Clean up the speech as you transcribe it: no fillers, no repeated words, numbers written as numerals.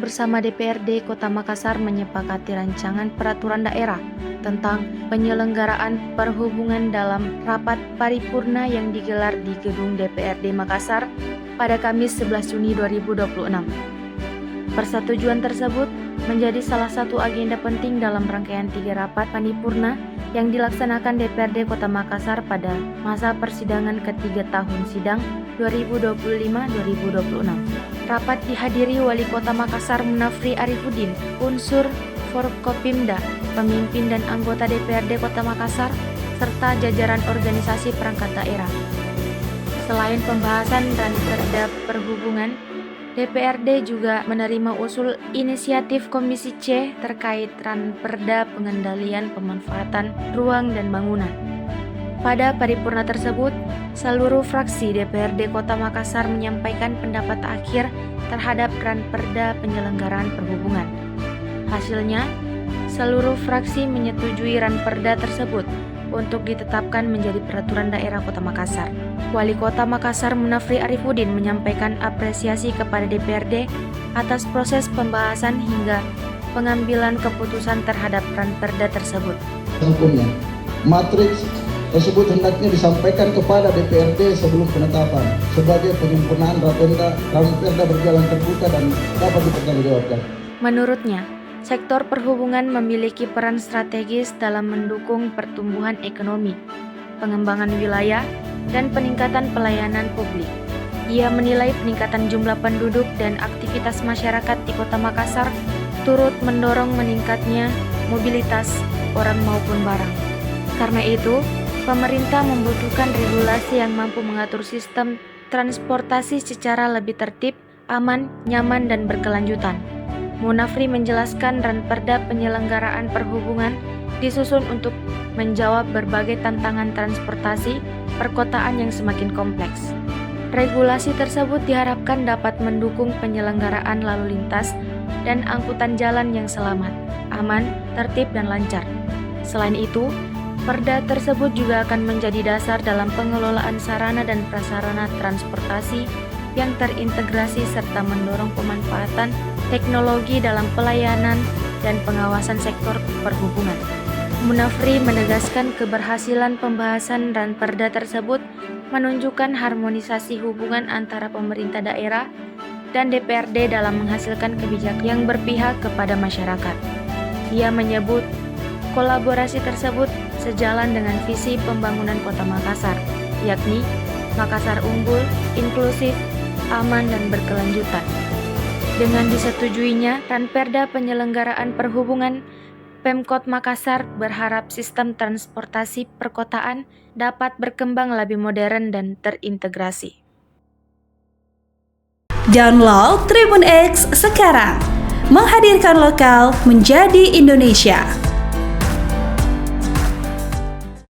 bersama DPRD Kota Makassar menyepakati rancangan peraturan daerah tentang penyelenggaraan perhubungan dalam rapat paripurna yang digelar di Gedung DPRD Makassar pada Kamis 11 Juni 2026. Persetujuan tersebut menjadi salah satu agenda penting dalam rangkaian 3 rapat paripurna yang dilaksanakan DPRD Kota Makassar pada masa persidangan ketiga tahun sidang 2025-2026. Rapat dihadiri Wali Kota Makassar Munafri Arifuddin, unsur Forkopimda, pemimpin dan anggota DPRD Kota Makassar, serta jajaran organisasi perangkat daerah. Selain pembahasan Ranperda Perhubungan, DPRD juga menerima usul inisiatif Komisi C terkait Ranperda Pengendalian Pemanfaatan Ruang dan Bangunan. Pada paripurna tersebut, seluruh fraksi DPRD Kota Makassar menyampaikan pendapat akhir terhadap Ranperda Penyelenggaraan Perhubungan. Hasilnya, seluruh fraksi menyetujui Ranperda tersebut untuk ditetapkan menjadi peraturan daerah Kota Makassar. Wali Kota Makassar Munafri Arifuddin menyampaikan apresiasi kepada DPRD atas proses pembahasan hingga pengambilan keputusan terhadap Ranperda tersebut. Hukumnya, matriks tersebut hendaknya disampaikan kepada DPRD sebelum penetapan sebagai penyempurnaan Ranperda berjalan terbuka dan dapat dipertanggungjawabkan. Menurutnya, sektor perhubungan memiliki peran strategis dalam mendukung pertumbuhan ekonomi, pengembangan wilayah, dan peningkatan pelayanan publik. Ia menilai peningkatan jumlah penduduk dan aktivitas masyarakat di Kota Makassar turut mendorong meningkatnya mobilitas orang maupun barang. Karena itu, pemerintah membutuhkan regulasi yang mampu mengatur sistem transportasi secara lebih tertib, aman, nyaman, dan berkelanjutan. Munafri menjelaskan Ranperda Penyelenggaraan Perhubungan disusun untuk menjawab berbagai tantangan transportasi perkotaan yang semakin kompleks. Regulasi tersebut diharapkan dapat mendukung penyelenggaraan lalu lintas dan angkutan jalan yang selamat, aman, tertib, dan lancar. Selain itu, perda tersebut juga akan menjadi dasar dalam pengelolaan sarana dan prasarana transportasi yang terintegrasi serta mendorong pemanfaatan teknologi dalam pelayanan dan pengawasan sektor perhubungan. Munafri menegaskan keberhasilan pembahasan Ranperda tersebut menunjukkan harmonisasi hubungan antara pemerintah daerah dan DPRD dalam menghasilkan kebijakan yang berpihak kepada masyarakat. Ia menyebut kolaborasi tersebut sejalan dengan visi pembangunan Kota Makassar, yakni Makassar unggul, inklusif, aman, dan berkelanjutan. Dengan disetujuinya Ranperda Penyelenggaraan Perhubungan, Pemkot Makassar berharap sistem transportasi perkotaan dapat berkembang lebih modern dan terintegrasi. Download Tribun X sekarang, menghadirkan lokal menjadi Indonesia.